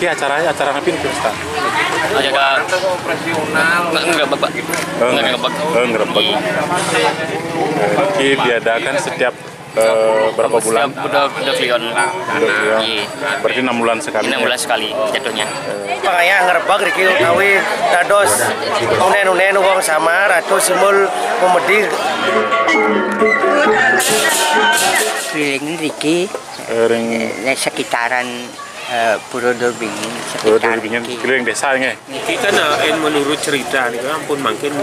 Ki acara apa nih Ustaz? Jaga operasional. Enggak Bapak. Ngerebek. Ki diadakan setiap berapa bulan? Udah klion. Berarti 6 bulan sekali. 6 bulan sekali jatuhnya. Pakaya ngerebak Riki utawi dados unen wong samar atau simul memedi. Keliling Riki sekitaran Pura Dorbingin, sekitar keliling desa nggih. Niki kan menurut cerita nih kan ampun makin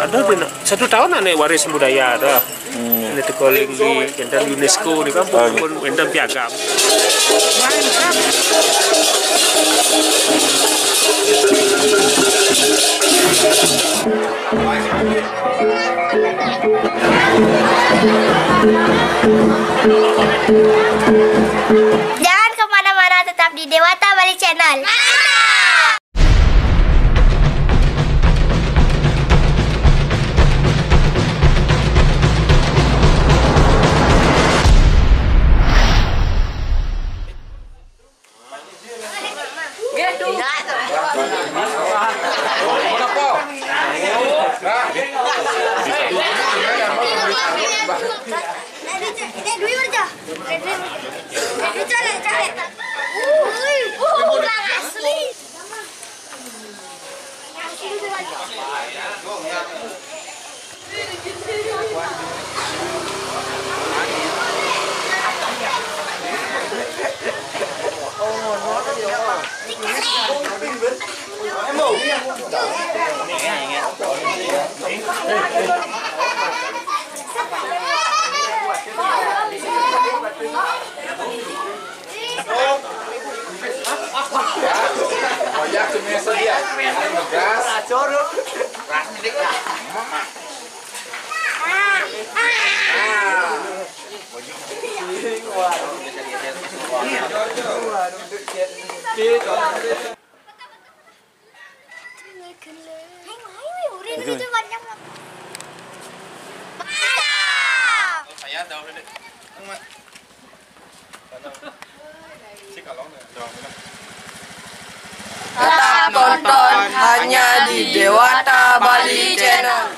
ada 1 tahun ane waris budaya ada. Ini terkoling di jenderal UNESCO nih kan pun wendam piagam. Jangan kemana-mana, tetap di Dewata Bali Channel. Tetap tonton hanya di Dewata Bali Channel.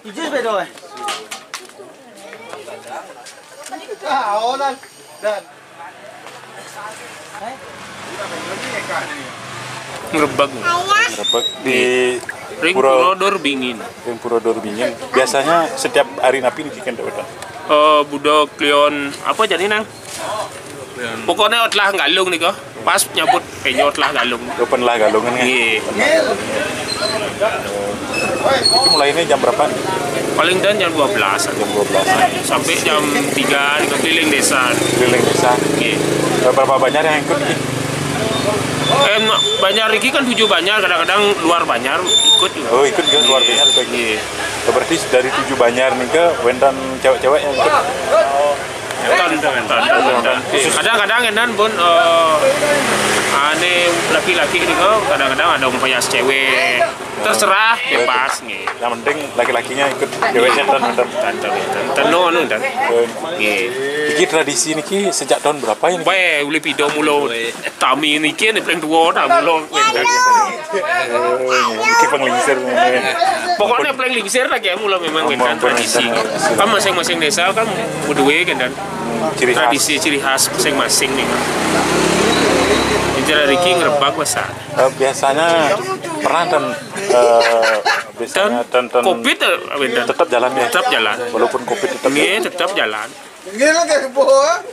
Ijus bedo. Dan. Ngerebek Di Ring Pura Dorbingin. Pura Dorbingin. Biasanya setiap hari napi nih kan Dewata. Budak klion apa jadi nang? Pokoknya otlah galung nih kok. Pas nyambut kayaknya otlah galung. Open lah galungan kan. Iya. Itu mulainya jam berapa? Paling dan jam 12. Jam 12. Sampai jam 3 di keliling desa. Keliling desa. Iya. Berapa banyak yang ikut ini? Banyak Riki kan 7 banyak, kadang-kadang luar banyak ikut juga. Oh ikut juga luar banyak juga. Iya. Berarti dari 7 banyak nih ke wendan cewek-cewek yang ikut. Kadang-kadang enan pun aneh laki-laki ini kok kadang-kadang ada umpaya cewek terserah bebas nih. Yang penting laki-lakinya ikut ceweknya dan iki tradisi niki sejak tahun berapa ini? Bae uli pido mulo tami niki nih paling tua dah mulo. Iki penglingsir. Pokoknya paling lingsir lagi ya mulo memang kan tradisi. Kan masing-masing desa kan budue kan dan tradisi ciri khas masing-masing nih. Jadi Riki ngerebak besar. Biasanya pernah dan COVID tetap jalan ya. Tetap jalan. Walaupun COVID tetap jalan.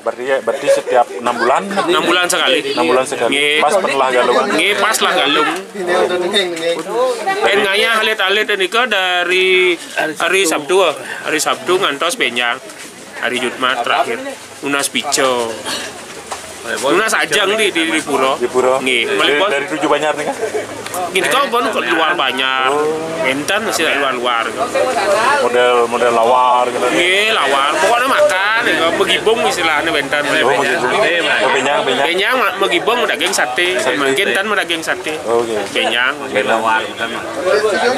Berarti setiap 6 bulan? 6 bulan sekali. 6 bulan sekali. Pas penelah galung. Pas lah galung. Ngaya halit-halit ini dari hari Sabtu ngantos benyak. Hari Jumat terakhir Unas Pico. Unas ajang di Puro. Di Puro. Dari 7 banyak nih kan? Gini kau pun luar banyak. Enten masih luar. Model lawar gitu. Lawar. Pokoknya makan. Benyang nih, megibung istilahnya bentan. Benyang. Benyang megibung daging sate, mungkin tan daging sate. Oke. Benyang.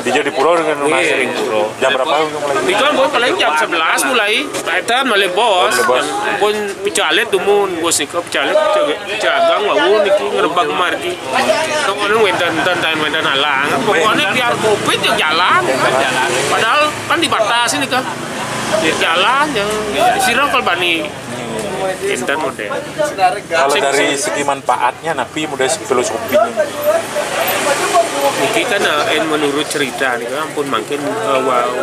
Di jadi pura dengan lunas. Jam berapa mulai? Di kan paling jam 11 mulai. Eta mulai bos. Pun picalet tumun bos nika picalet picagang wau niki ngerebak margi. Kemudian wendan alang. Pokoknya biar covid yang jalan. Padahal kan dibatasi nih kan. Jalan yang sirah kalau bani. Enten model. Kalau dari segi manfaatnya, napi mudah filosofinya. Mungkin kan menurut cerita nih kan, ampun makin wow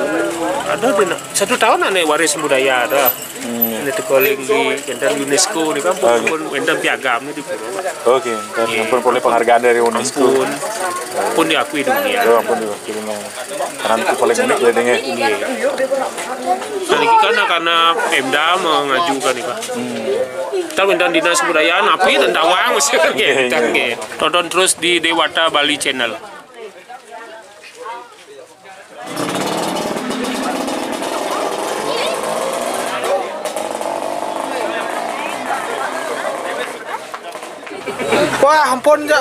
ada 1 tahun aneh waris budaya ada. Ini terkoling di enten UNESCO nih kan, pun enten piagam nih di Puro. Oke, dan ampun boleh penghargaan dari UNESCO. Pun diakui dunia. Ampun diakui dunia. Karena itu paling unik jadinya. Nah, ini karena Pemda mengajukan nih Pak. Kita undang dinas kebudayaan api tentang wang mesti gitu. Tonton terus di Dewata Bali Channel. Wah, ampun ya.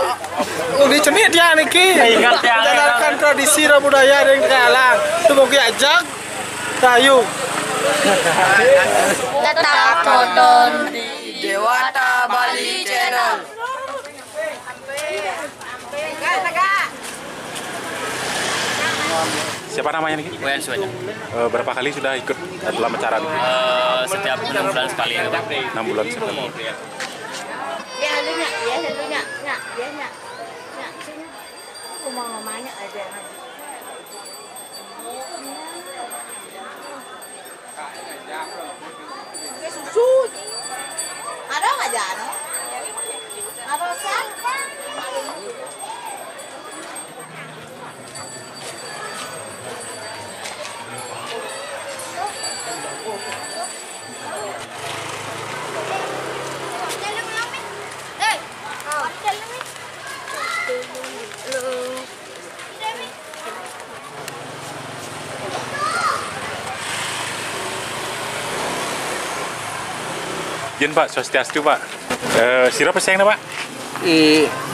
Di cenit ya niki. Jalankan tradisi dan budaya yang kalang. Itu mau diajak. Tayu. Tetap tonton di Dewata Bali Channel. Siapa namanya nih? Wayan Suwanya. Berapa kali sudah ikut dalam acara ini? Setiap 6 bulan sekali. 6 bulan sekali. Dia halunya, dia aku mau ngomongnya aja. Susu. Ada nggak Jan? Ada kan? Jen Pak, Swastiastu Pak. Siapa sayang Pak?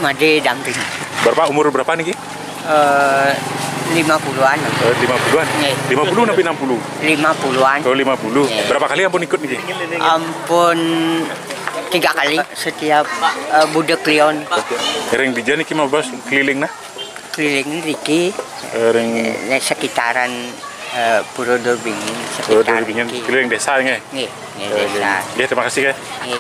Made Damping. Berapa umur berapa nih? 50-an. 50-an? 50 sampai 60? 50-an. Oh 50. Berapa kali ampun ikut nih? Ampun 3 kali setiap Budek Leon. Ring dijan iki mau bos keliling nah? Keliling Riki. Sekitaran Puro Dorbingin. Puro Dorbingin keliling desa nggih. Nggih, desa. Ya terima kasih ya. Nggih.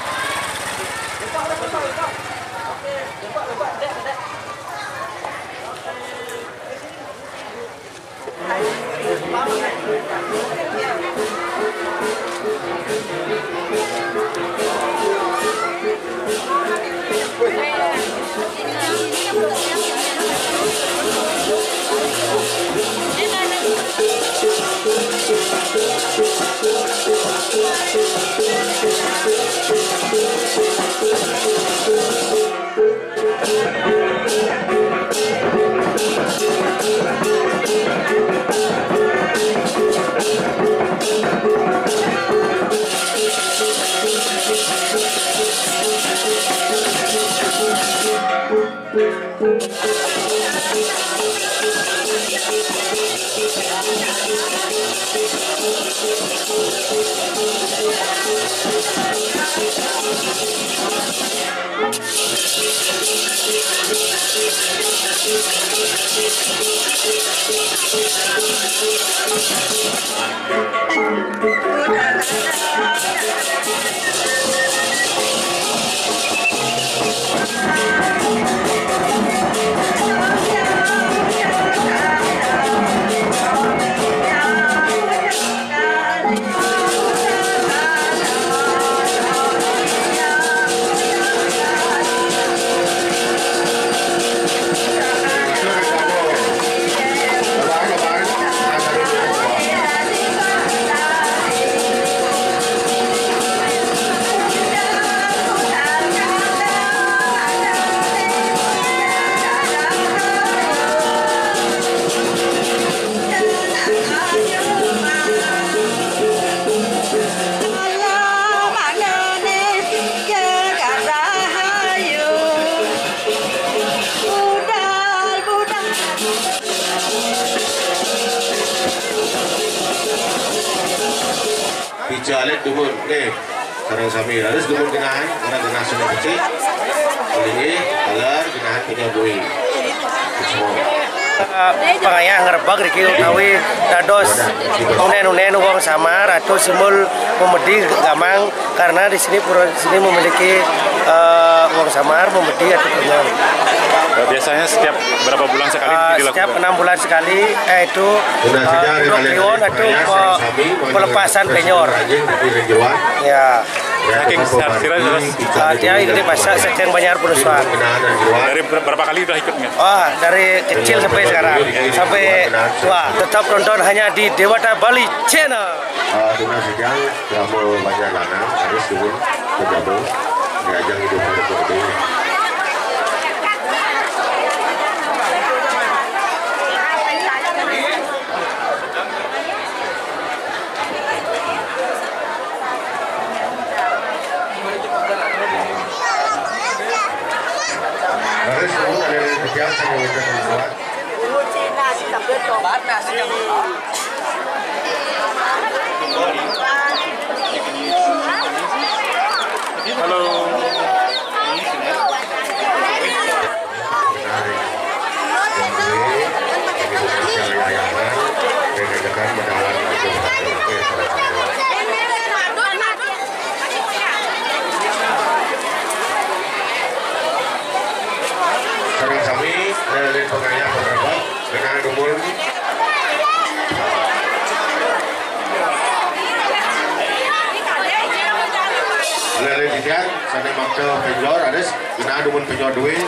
picalet dumun sareng sami harus dumun genahan orang genah sudah kecil ini alar genahan punya bui pangaya ngerebak riki utawi dados unen-unen wong Samar atau simbol memedi gamang karena di sini pura sini memiliki wong Samar memedi atau penyon. Biasanya setiap berapa bulan sekali dilakukan? Setiap 6 bulan sekali itu Kliwon itu pelepasan penyor. Ya. Saking sira terus dia ikut pasar sekjen Banjar Penusuan. Dari berapa kali udah ikutnya? Oh, dari kecil sampai sekarang sampai tua. Tetap nonton hanya di Dewata Bali Channel. Dengan sedang drama Banjar Lanang harus turun bergabung di ajang hidup bergabung. Harus turun ada kerjaan sama kita buat. Halo. Sareng sami dari pengayah beberapa dengan umur lele tiga sana makta penjor ades guna dumun penjor duit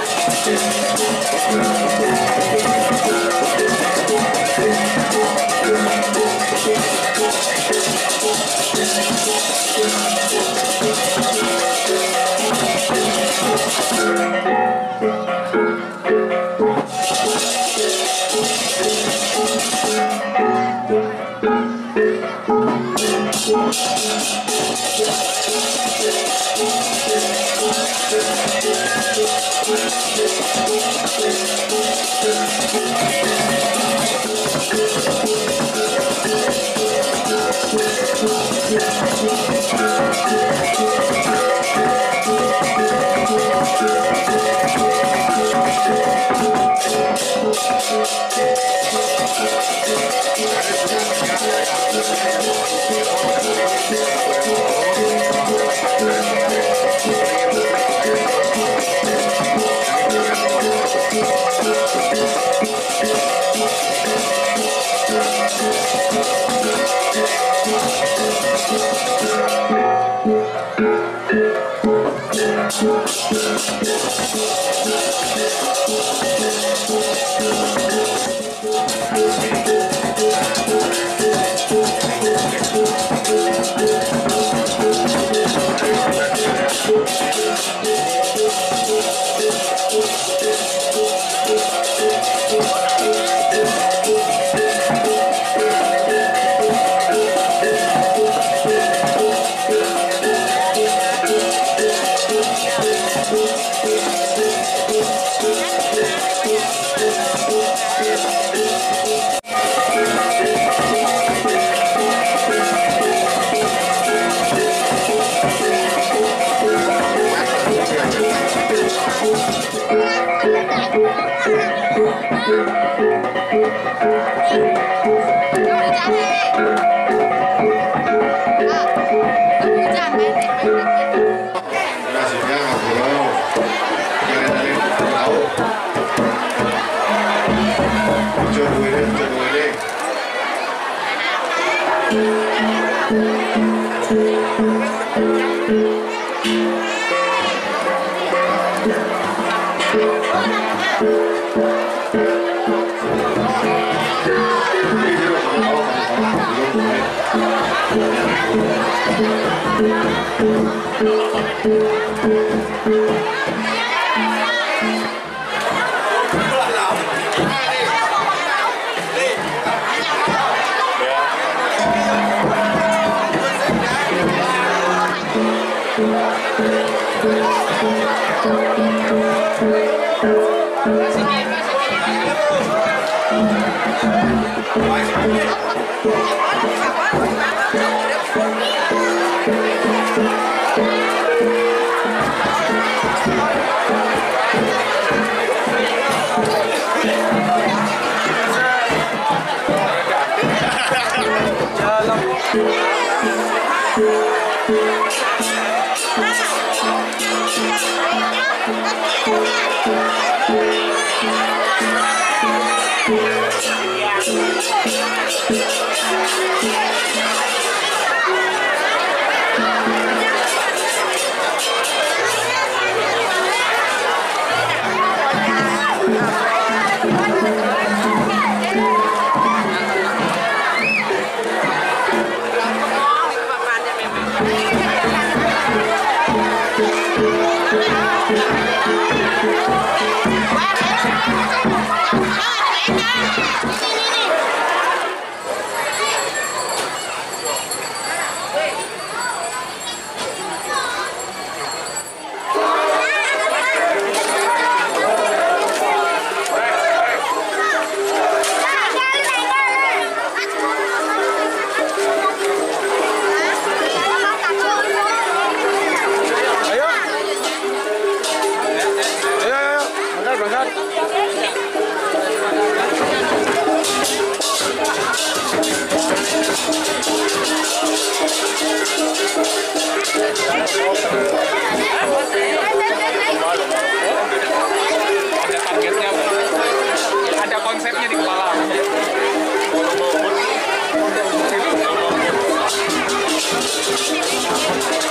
Ada konsepnya di kepala.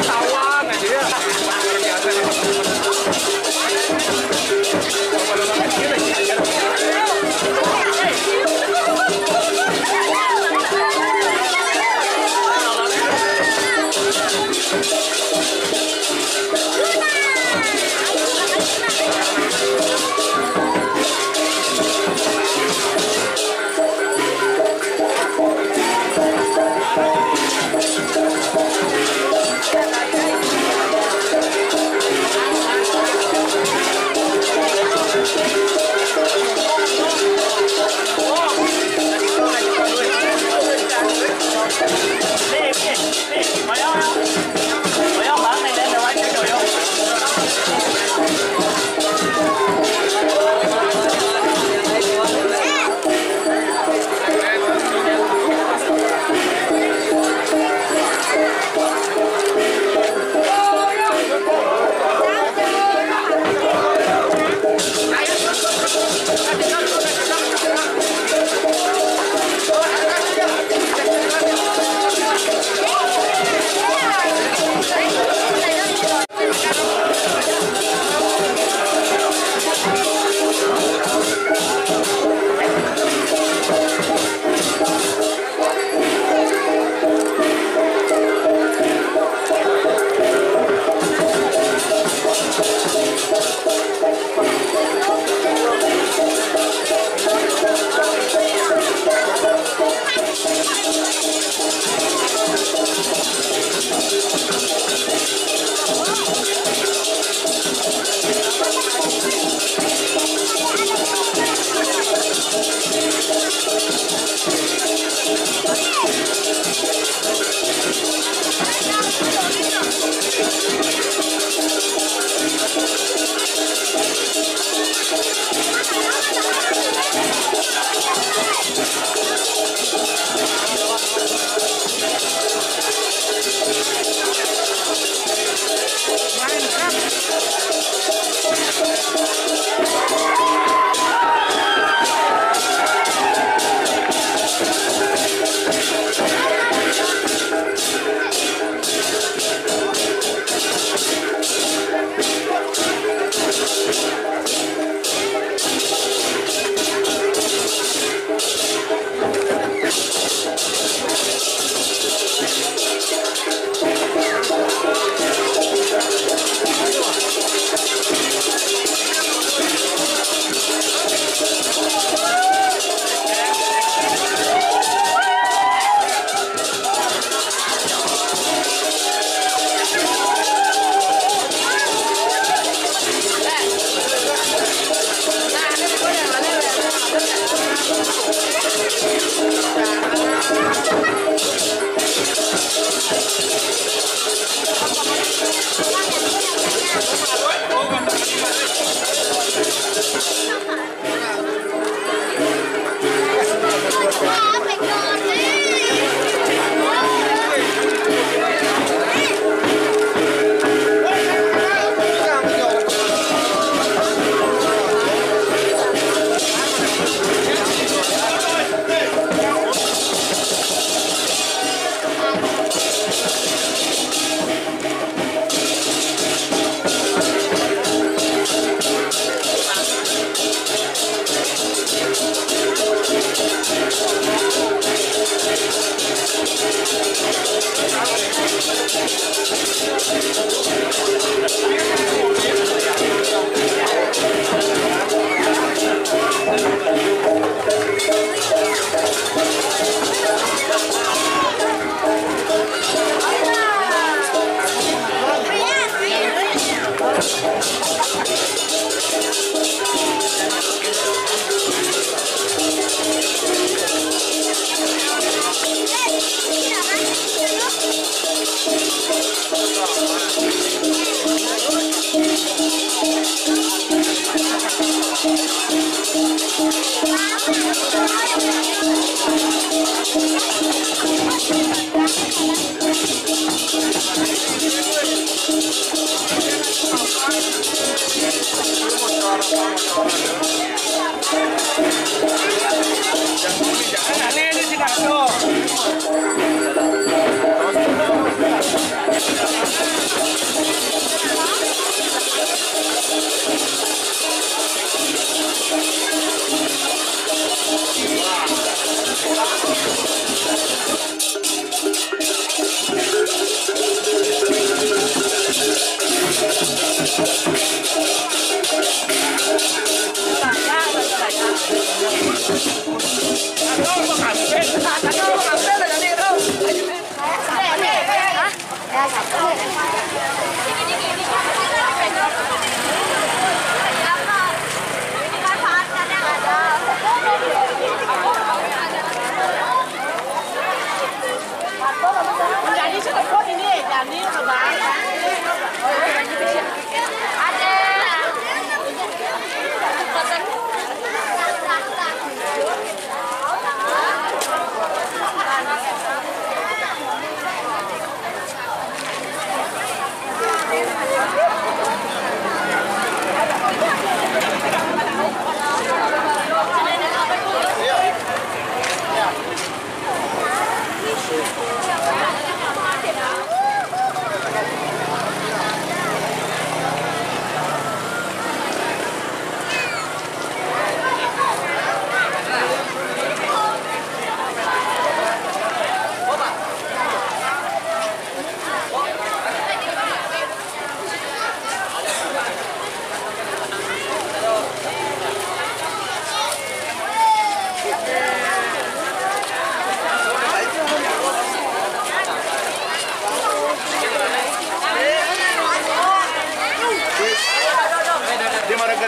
Tawan aja ya.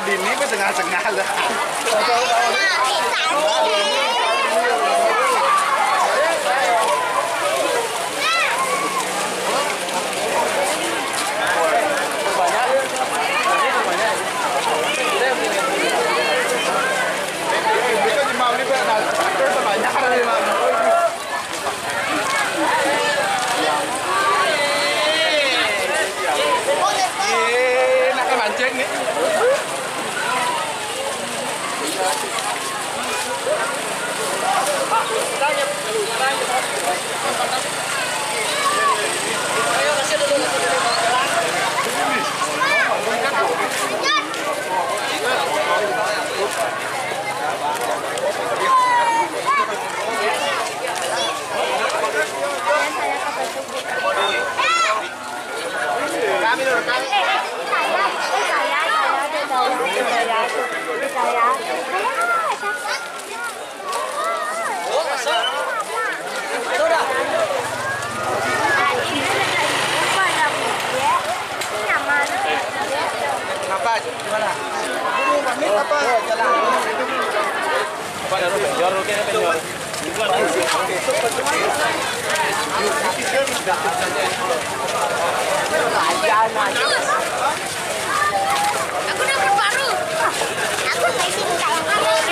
Dini ke tengah-tengah lah. Nak mancing nih. Apa? Gimana? Ini pamit apa? Jalan. Apa ada penjual oke penjual. Aku dapat baru. Aku masih minta yang baru.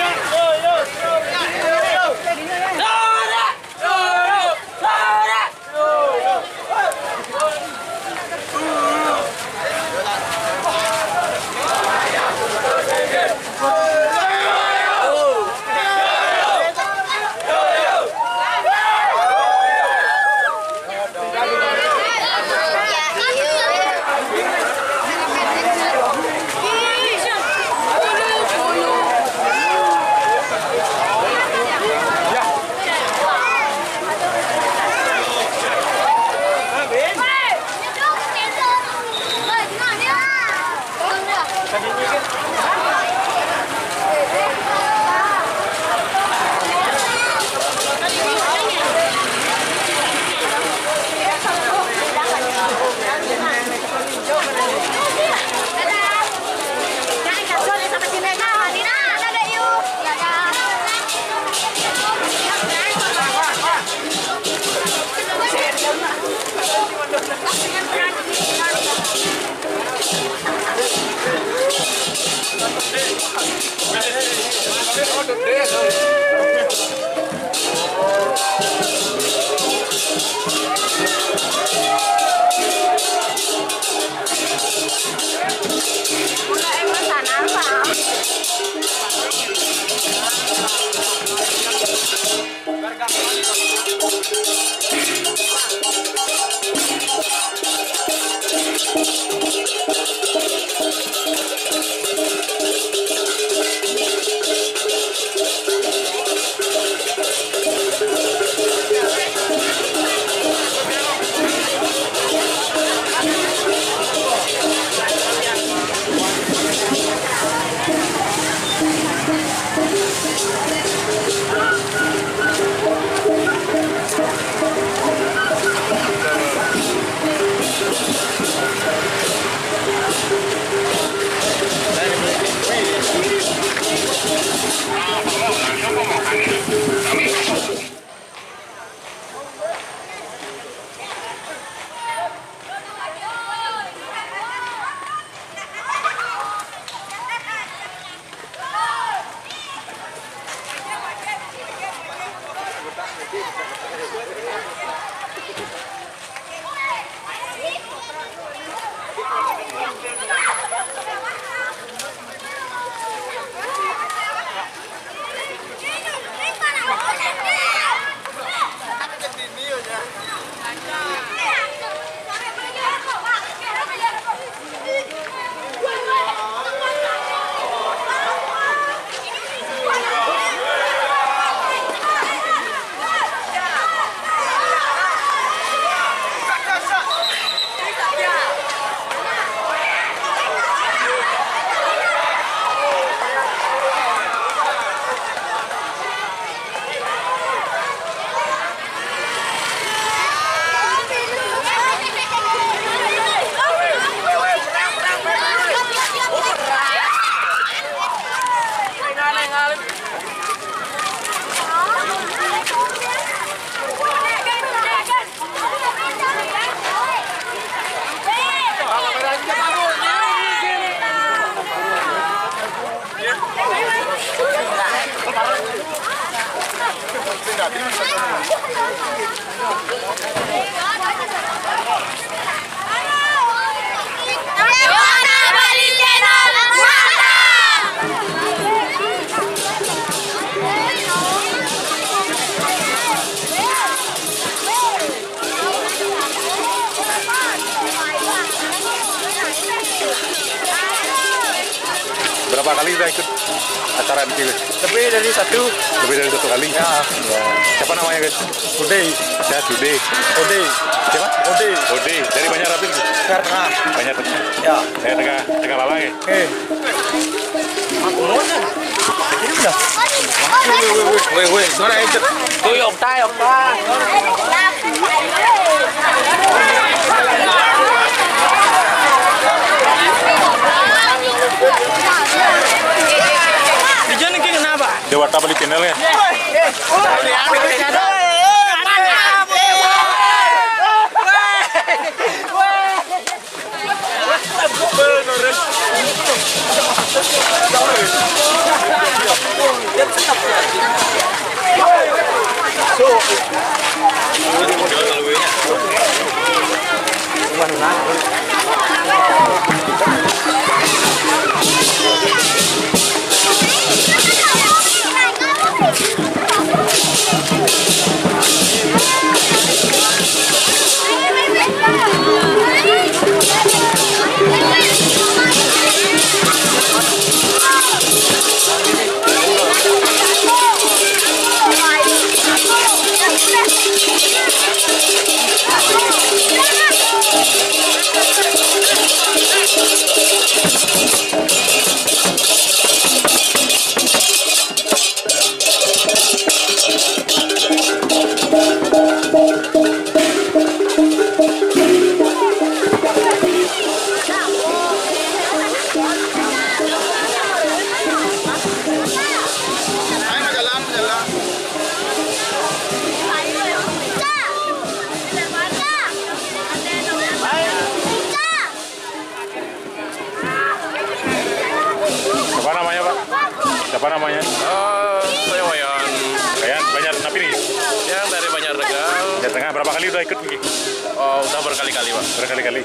Berapa kali sudah ikut acara MK? Lebih dari satu. Lebih dari satu kali? Ya. Siapa namanya guys? Ode. Ya, Ode. Ode. Siapa? Ode. Ode. Dari Banjar Rapin? Banjar Tengah. Banjar Tengah. Ya. Saya Tengah Lalang ya? Aku mau nih. Ini udah. Weh, nó đây tôi ổng tay. Dijan ini kenapa? Dewata Bali channel ya? Siapa namanya? Saya Wayan. Wayan, Banjar Napi nih? Ya, dari Banjar Tegal. Banjar Tengah, berapa kali udah ikut nih? Oh, udah berkali-kali, Pak. Berkali-kali?